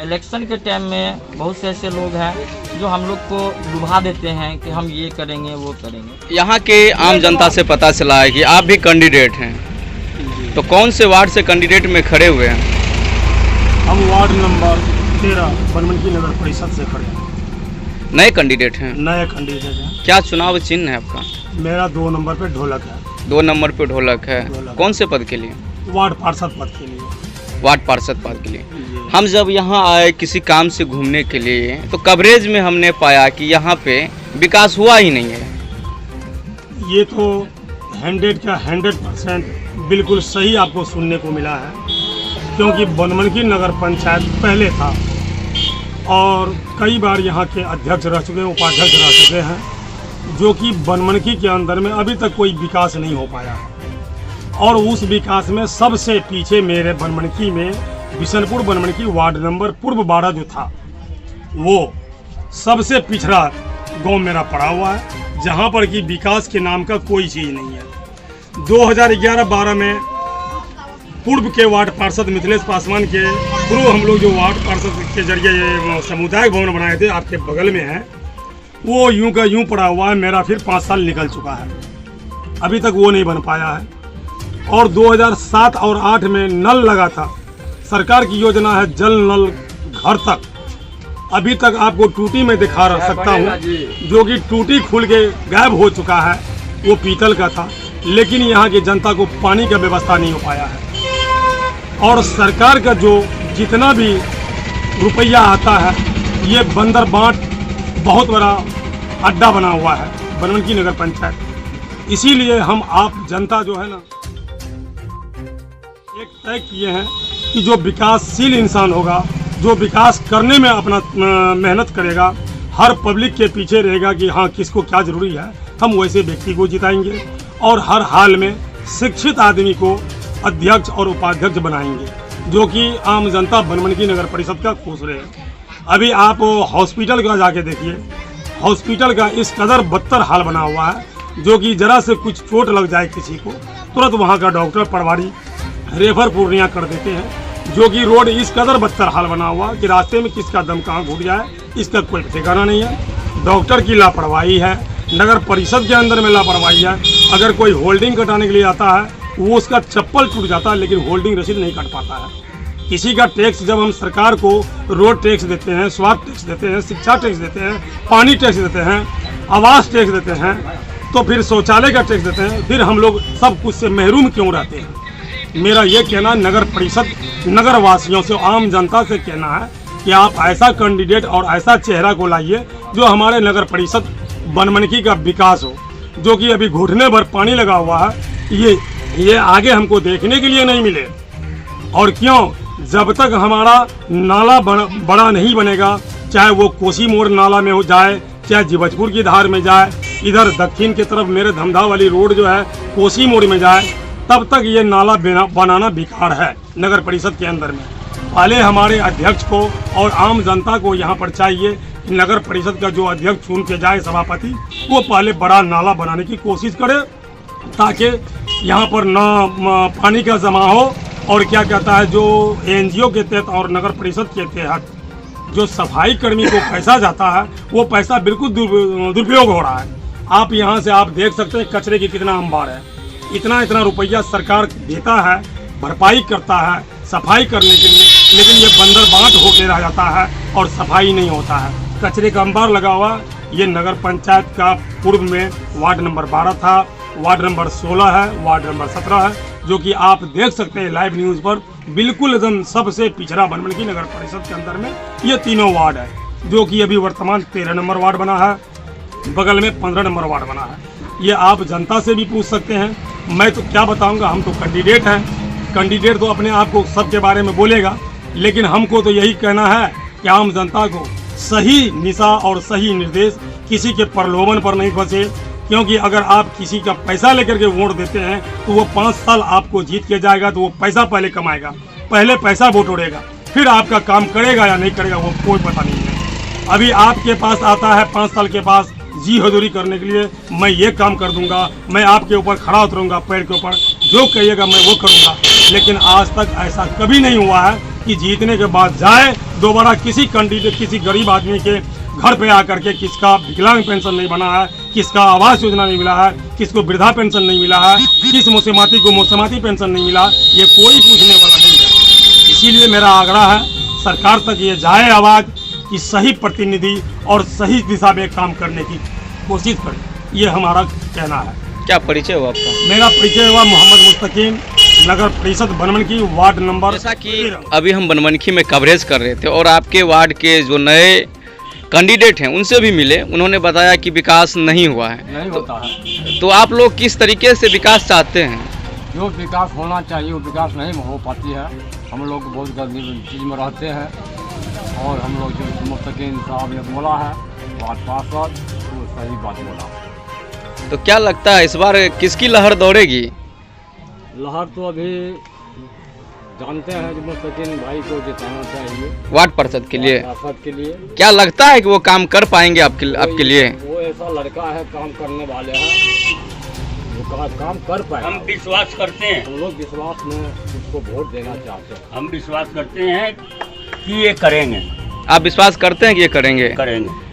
Election के time में बहुत से ऐसे लोग हैं जो हम लोग को लुभा देते हैं कि हम ये करेंगे वो करेंगे। यहाँ के आम जनता से पता चला है कि आप भी कैंडिडेट हैं, तो कौन से वार्ड से कैंडिडेट में खड़े हुए हैं? हम वार्ड नंबर 13 बनमनखी नगर परिषद से खड़े हैं। नए कैंडिडेट हैं? नए कैंडिडेट हैं। क्या चुनाव चिन्ह है आपका? मेरा 2 नंबर पे ढोलक है। 2 नंबर पे ढोलक है। कौन से पद के लिए? वार्ड पार्षद पद के लिए। वार्ड पार्षद पद के लिए। हम जब यहाँ आए किसी काम से घूमने के लिए तो कवरेज में हमने पाया कि यहाँ पे विकास हुआ ही नहीं है। ये तो 100% बिल्कुल सही आपको सुनने को मिला है, क्योंकि बनमनखी नगर पंचायत पहले था और कई बार यहाँ के अध्यक्ष रह चुके हैं, उपाध्यक्ष रह चुके हैं, जो कि बनमनखी के अंदर में अभी तक कोई विकास नहीं हो पाया। और उस विकास में सबसे पीछे मेरे बनमनखी में बिशनपुर बनमनखी वार्ड नंबर पूर्व 12 जो था, वो सबसे पिछड़ा गांव मेरा पड़ा हुआ है, जहां पर कि विकास के नाम का कोई चीज़ नहीं है। 2011-12 में पूर्व के वार्ड पार्षद मिथिलेश पासवान के थ्रू हम लोग जो वार्ड पार्षद के जरिए सामुदायिक भवन बनाए थे, आपके बगल में है, वो यूं का यूं पड़ा हुआ है। मेरा फिर 5 साल निकल चुका है, अभी तक वो नहीं बन पाया है। और 2007 और 8 में नल लगा था, सरकार की योजना है जल नल घर तक। अभी तक आपको टूटी में दिखा सकता हूँ, जो कि टूटी खुल के गायब हो चुका है, वो पीतल का था। लेकिन यहाँ की जनता को पानी का व्यवस्था नहीं हो पाया है। और सरकार का जो जितना भी रुपया आता है, ये बंदर बाट बहुत बड़ा अड्डा बना हुआ है बनमनखी नगर पंचायत। इसीलिए हम आप जनता जो है ना, एक तय किए हैं कि जो विकासशील इंसान होगा, जो विकास करने में अपना मेहनत करेगा, हर पब्लिक के पीछे रहेगा कि हाँ किसको क्या जरूरी है, हम वैसे व्यक्ति को जिताएंगे और हर हाल में शिक्षित आदमी को अध्यक्ष और उपाध्यक्ष बनाएंगे, जो कि आम जनता बनमनखी नगर परिषद का खुश रहे। अभी आप हॉस्पिटल का जाके देखिए, हॉस्पिटल का इस कदर बदतर हाल बना हुआ है, जो कि जरा से कुछ चोट लग जाए किसी को, तुरंत वहाँ का डॉक्टर पटवारी रेफर पूर्णिया कर देते हैं। जो कि रोड इस कदर बदतर हाल बना हुआ कि रास्ते में किसका दम कहाँ घुट जाए इसका कोई ठिकाना नहीं है। डॉक्टर की लापरवाही है, नगर परिषद के अंदर में लापरवाही है। अगर कोई होल्डिंग कटाने के लिए आता है, वो उसका चप्पल टूट जाता है, लेकिन होल्डिंग रसीद नहीं कट पाता है। किसी का टैक्स जब हम सरकार को रोड टैक्स देते हैं, स्वास्थ्य टैक्स देते हैं, शिक्षा टैक्स देते हैं, पानी टैक्स देते हैं, आवास टैक्स देते हैं, तो फिर शौचालय का टैक्स देते हैं, फिर हम लोग सब कुछ से महरूम क्यों रहते हैं? मेरा ये कहना नगर परिषद नगर वासियों से, आम जनता से कहना है कि आप ऐसा कैंडिडेट और ऐसा चेहरा को लाइए जो हमारे नगर परिषद बनमनखी का विकास हो। जो कि अभी घुटने भर पानी लगा हुआ है, ये आगे हमको देखने के लिए नहीं मिले। और क्यों? जब तक हमारा नाला बड़ा नहीं बनेगा, चाहे वो कोसी मोड़ नाला में हो जाए, चाहे जीवजपुर की धार में जाए, इधर दक्षिण की तरफ मेरे धमधा वाली रोड जो है कोसी मोड़ में जाए, तब तक ये नाला बनाना बेकार है नगर परिषद के अंदर में। पहले हमारे अध्यक्ष को और आम जनता को यहाँ पर चाहिए कि नगर परिषद का जो अध्यक्ष चुन के जाए सभापति, वो पहले बड़ा नाला बनाने की कोशिश करे, ताकि यहाँ पर न पानी का जमा हो। और क्या कहता है, जो एनजीओ के तहत और नगर परिषद के तहत जो सफाई कर्मी को पैसा जाता है, वो पैसा बिल्कुल दुरुपयोग हो रहा है। आप यहाँ से आप देख सकते हैं कचरे की कितना अंबार है। इतना रुपया सरकार देता है, भरपाई करता है सफाई करने के लिए, लेकिन ये बंदर बाट होके रह जाता है और सफाई नहीं होता है। कचरे का अंबार लगा हुआ। ये नगर पंचायत का पूर्व में वार्ड नंबर 12 था, वार्ड नंबर 16 है, वार्ड नंबर 17 है, जो कि आप देख सकते हैं लाइव न्यूज़ पर। बिल्कुल एकदम सबसे पिछड़ा बनमनखी नगर परिषद के अंदर में ये तीनों वार्ड है, जो कि अभी वर्तमान 13 नंबर वार्ड बना है, बगल में 15 नंबर वार्ड बना है। ये आप जनता से भी पूछ सकते हैं, मैं तो क्या बताऊंगा, हम तो कैंडिडेट हैं। कैंडिडेट तो अपने आप को सबके बारे में बोलेगा, लेकिन हमको तो यही कहना है कि आम जनता को सही दिशा और सही निर्देश, किसी के प्रलोभन पर नहीं फंसे। क्योंकि अगर आप किसी का पैसा लेकर के वोट देते हैं, तो वो 5 साल आपको जीत के जाएगा, तो वो पैसा पहले कमाएगा, पहले पैसा वोटोड़ेगा, फिर आपका काम करेगा या नहीं करेगा वो कोई पता नहीं है। अभी आपके पास आता है 5 साल के पास जी हजूरी करने के लिए, मैं ये काम कर दूंगा, मैं आपके ऊपर खड़ा उतरूंगा पैर के ऊपर, जो कहिएगा मैं वो करूंगा। लेकिन आज तक ऐसा कभी नहीं हुआ है कि जीतने के बाद जाए दोबारा किसी कैंडिडेट, किसी गरीब आदमी के घर पे आकर के किसका विकलांग पेंशन नहीं बना है, किसका आवास योजना नहीं मिला है, किसको वृद्धा पेंशन नहीं मिला है, किस मुसमाती को मुसमाती पेंशन नहीं मिला, ये कोई पूछने वाला नहीं है। इसीलिए मेरा आग्रह है सरकार तक ये जाए आवाज़ कि सही प्रतिनिधि और सही दिशा में काम करने की कोशिश करें। ये हमारा कहना है। क्या परिचय हुआ आपका? मेरा परिचय हुआ मोहम्मद मुस्तकीम, नगर परिषद बनमनखी, वार्ड नंबर। जैसा कि अभी हम बनमनखी में कवरेज कर रहे थे और आपके वार्ड के जो नए कैंडिडेट हैं उनसे भी मिले, उन्होंने बताया कि विकास नहीं हुआ है। नहीं होता है। तो आप लोग किस तरीके से विकास चाहते हैं? जो विकास होना चाहिए वो विकास नहीं हो पाती है। हम लोग बहुत गंदी चीज़ में रहते हैं और हम लोग जो मुस्तकीम साहब ने बोला है वार्ड पार्षद, वो सही बात बोला। तो क्या लगता है इस बार किसकी लहर दौड़ेगी? लहर तो अभी जानते हैं कि मुस्तकीम भाई को जिताना चाहिए वार्ड पार्षद के लिए। पार्षद के लिए क्या लगता है कि वो काम कर पाएंगे आपके लिए? वो ऐसा लड़का है, काम करने वाले हैं, वो काम कर पाए। हम विश्वास करते हैं, हम लोग विश्वास में उसको वोट देना चाहते हैं। हम विश्वास करते हैं कि ये करेंगे। आप विश्वास करते हैं कि ये करेंगे? करेंगे।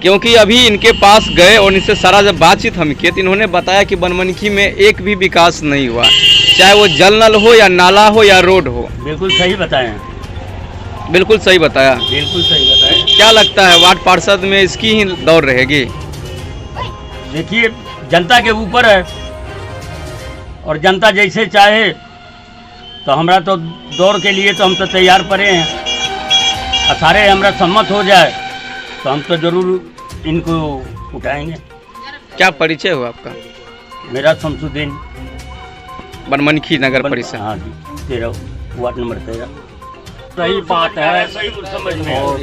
क्योंकि अभी इनके पास गए और इनसे सारा जब बातचीत हम किए तो इन्होंने बताया कि बनमनखी में एक भी विकास नहीं हुआ, चाहे वो जल नल हो या नाला हो या रोड हो। बिल्कुल सही बताए हैं। बिल्कुल सही बताया। बिल्कुल सही बताए। क्या लगता है वार्ड पार्षद में इसकी ही दौड़ रहेगी? देखिए, जनता के ऊपर है और जनता जैसे चाहे, तो हमरा तो दौड़ के लिए तो हम तो तैयार पड़े हैं। और सारे हमरा सम्मत हो जाए तो हम तो जरूर इनको उठाएंगे। क्या परिचय हुआ आपका? मेरा शमसुद्दीन, बनमनखी नगर परिषद। हाँ जी, 13 वार्ड नंबर 13। सही बात है सही समझ में और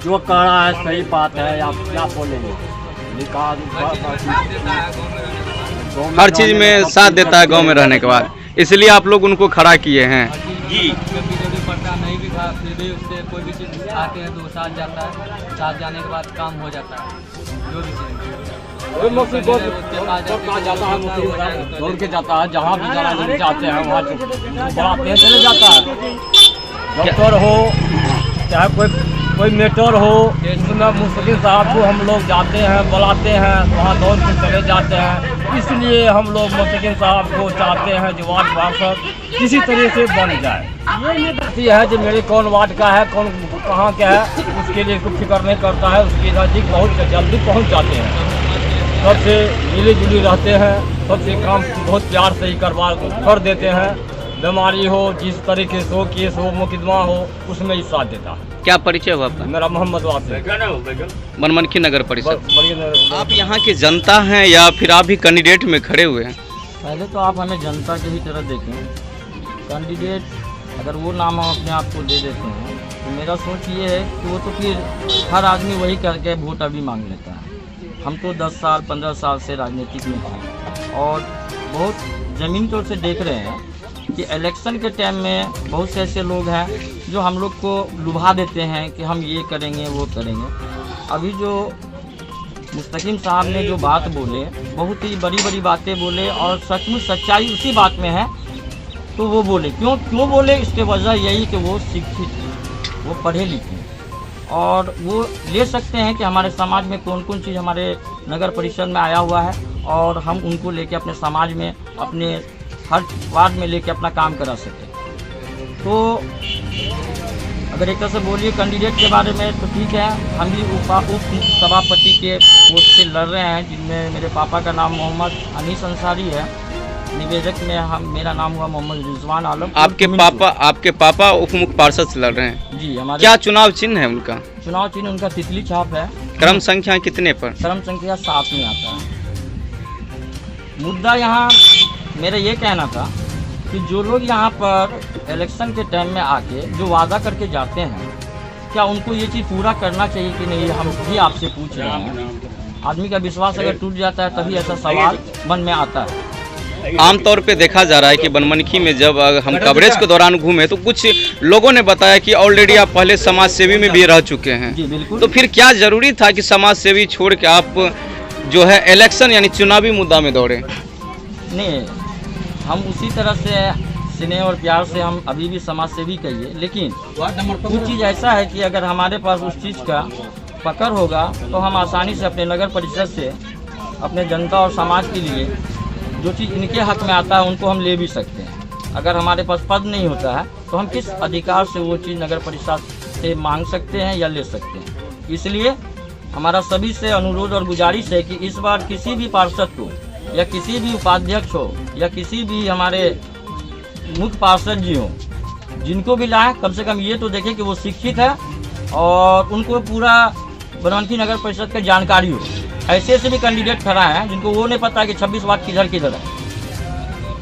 जो कह रहा है सही बात है। आप क्या बोलेंगे? विकास हर चीज में साथ देता है गांव में रहने के बाद, इसलिए आप लोग उनको खड़ा किए हैं। जी। पड़ता नहीं भी था, फिर भी उससे कोई भी चीज़ आते हैं तो साथ जाता है, साथ जाने के बाद काम हो जाता है। जो भी चीज़ दौड़ के जाता है, जहाँ भी जाना चाहते हैं वहाँ बड़ा तेज चले जाता है। डॉक्टर हो चाहे कोई मेटर हो, उसमें मुस्तकीम साहब को हम लोग जाते हैं, बुलाते हैं, वहाँ दौड़ के चले जाते हैं। इसलिए हम लोग मुस्तकीम साहब को चाहते हैं जो वार्ड पार्षद किसी तरह से बन जाए। ये नहीं है जो मेरे कौन वार्ड का है, कौन कहाँ का है, उसके लिए कुछ फिक्र नहीं करता है। उसके नज़दीक बहुत जल्दी पहुँच जाते हैं, सबसे मिली जुली रहते हैं, सबसे काम बहुत प्यार से ही कर देते हैं। बीमारी हो, जिस तरीके से हो, केस हो, मुकदमा हो, उसमें ही साथ देता है। क्या परिचय हुआ आपका? मेरा मोहम्मद वासिफ, बनमनखी नगर परिषद। बल्कि आप यहाँ के जनता हैं या फिर आप भी कैंडिडेट में खड़े हुए हैं? पहले तो आप हमें जनता की ही तरह देखें। कैंडिडेट अगर वो नाम हम अपने आप को दे देते हैं तो मेरा सोच ये है कि वो तो फिर हर आदमी वही करके वोट अभी मांग लेता है। हम तो 10 साल 15 साल से राजनीतिक में हैं और बहुत ज़मीन तौर से देख रहे हैं कि इलेक्शन के टाइम में बहुत से ऐसे लोग हैं जो हम लोग को लुभा देते हैं कि हम ये करेंगे वो करेंगे। अभी जो मुस्तकीम साहब ने जो बात बोले, बहुत ही बड़ी बड़ी बातें बोले और सचमुच सच्चाई उसी बात में है, तो वो बोले क्यों बोले, इसके वजह यही कि वो शिक्षित हैं, वो पढ़े लिखे और वो ले सकते हैं कि हमारे समाज में कौन कौन चीज़ हमारे नगर परिषद में आया हुआ है और हम उनको लेके अपने समाज में, अपने हर वार्ड में लेके अपना काम करा सकें। तो अगर एक तरह से बोलिए कैंडिडेट के बारे में तो ठीक है, हम भी उप सभापति के पोस्ट से लड़ रहे हैं, जिनमें मेरे पापा का नाम मोहम्मद अनीस अंसारी है, निवेदक में मेरा नाम हुआ मोहम्मद रिजवान आलम। आपके पापा उप मुख्य पार्षद से लड़ रहे हैं जी। हमारे क्या चुनाव चिन्ह है उनका? चुनाव चिन्ह उनका तितली छाप है। क्रम संख्या कितने पर? क्रम संख्या 7 में आता है। मुद्दा यहाँ मेरा ये कहना था कि जो लोग यहाँ पर इलेक्शन के टाइम में आके जो वादा करके जाते हैं, क्या उनको ये चीज़ पूरा करना चाहिए कि नहीं, हम भी आपसे पूछ रहे हैं। आदमी का विश्वास अगर टूट जाता है तभी ऐसा सवाल मन में आता है। आमतौर पे देखा जा रहा है कि बनमनखी में जब हम कवरेज के दौरान घूमे तो कुछ लोगों ने बताया कि ऑलरेडी आप पहले समाज सेवी में भी रह चुके हैं। जी बिल्कुल। तो फिर क्या जरूरी था कि समाज सेवी छोड़ के आप जो है इलेक्शन यानी चुनावी मुद्दा में दौड़े? नहीं, हम उसी तरह से स्नेह और प्यार से हम अभी भी समाज सेवी कहिए, लेकिन कुछ चीज़ ऐसा है कि अगर हमारे पास उस चीज़ का पकड़ होगा तो हम आसानी से अपने नगर परिषद से अपने जनता और समाज के लिए जो चीज़ इनके हक में आता है उनको हम ले भी सकते हैं। अगर हमारे पास पद नहीं होता है तो हम किस अधिकार से वो चीज़ नगर परिषद से मांग सकते हैं या ले सकते हैं। इसलिए हमारा सभी से अनुरोध और गुजारिश है कि इस बार किसी भी पार्षद को या किसी भी उपाध्यक्ष हो या किसी भी हमारे मुख्य पार्षद जी हो, जिनको भी लाएं, कम से कम ये तो देखें कि वो शिक्षित है और उनको पूरा बनमनखी नगर परिषद की जानकारी हो। ऐसे भी कैंडिडेट खड़ा है जिनको वो नहीं पता कि 26 वार्ड किधर किधर है।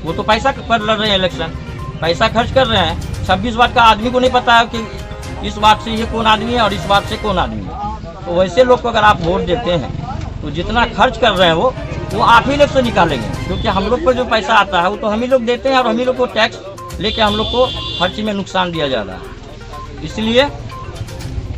वो तो पैसा पर लड़ रहे हैं, इलेक्शन पैसा खर्च कर रहे हैं। 26 वार्ड का आदमी को नहीं पता है कि इस वार्ड से ये कौन आदमी है और इस वार्ड से कौन आदमी है। तो वैसे लोग को अगर आप वोट देते हैं तो जितना खर्च कर रहे हैं वो आप ही लोग से निकालेंगे, क्योंकि हम लोग को जो पैसा आता है वो तो हम ही लोग देते हैं और हम ही लोग को टैक्स लेके हम लोग को हर चीज़ में नुकसान दिया जा रहा है। इसलिए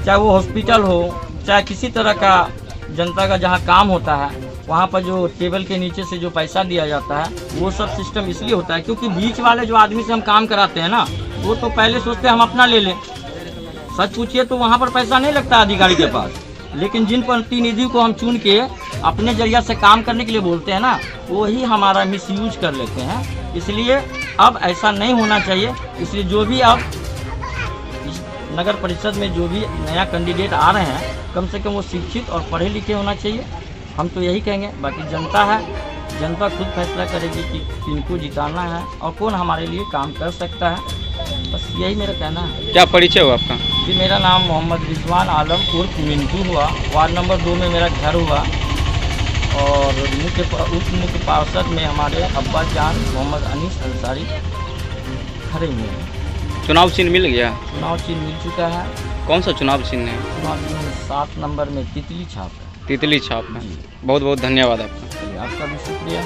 चाहे वो हॉस्पिटल हो, चाहे किसी तरह का जनता का जहाँ काम होता है वहाँ पर जो टेबल के नीचे से जो पैसा दिया जाता है वो सब सिस्टम इसलिए होता है क्योंकि बीच वाले जो आदमी से हम काम कराते हैं ना, वो तो पहले सोचते हैं हम अपना ले लें। सच पूछिए तो वहाँ पर पैसा नहीं लगता अधिकारी के पास, लेकिन जिन प्रतिनिधि को हम चुन के अपने जरिया से काम करने के लिए बोलते हैं ना, वो ही हमारा मिसयूज कर लेते हैं। इसलिए अब ऐसा नहीं होना चाहिए। इसलिए जो भी अब इस नगर परिषद में जो भी नया कैंडिडेट आ रहे हैं, कम से कम वो शिक्षित और पढ़े लिखे होना चाहिए। हम तो यही कहेंगे, बाकी जनता है, जनता खुद फैसला करेगी कि किनको जिताना है और कौन हमारे लिए काम कर सकता है। बस यही मेरा कहना है। क्या परिचय हुआ आपका? जी, मेरा नाम मोहम्मद रिजवान आलम उर्फ मिंटू हुआ। वार्ड नंबर 2 में मेरा घर हुआ और उप मुख्य पार्षद में हमारे अब्बा जान मोहम्मद अनीस अंसारी खड़े हुए हैं। चुनाव चिन्ह मिल गया? चुनाव चिन्ह मिल चुका है। कौन सा चुनाव चिन्ह है? चुनाव चिन्ह 7 नंबर में तितली छाप है। तितली छाप है। बहुत बहुत धन्यवाद आपका। आपका भी शुक्रिया।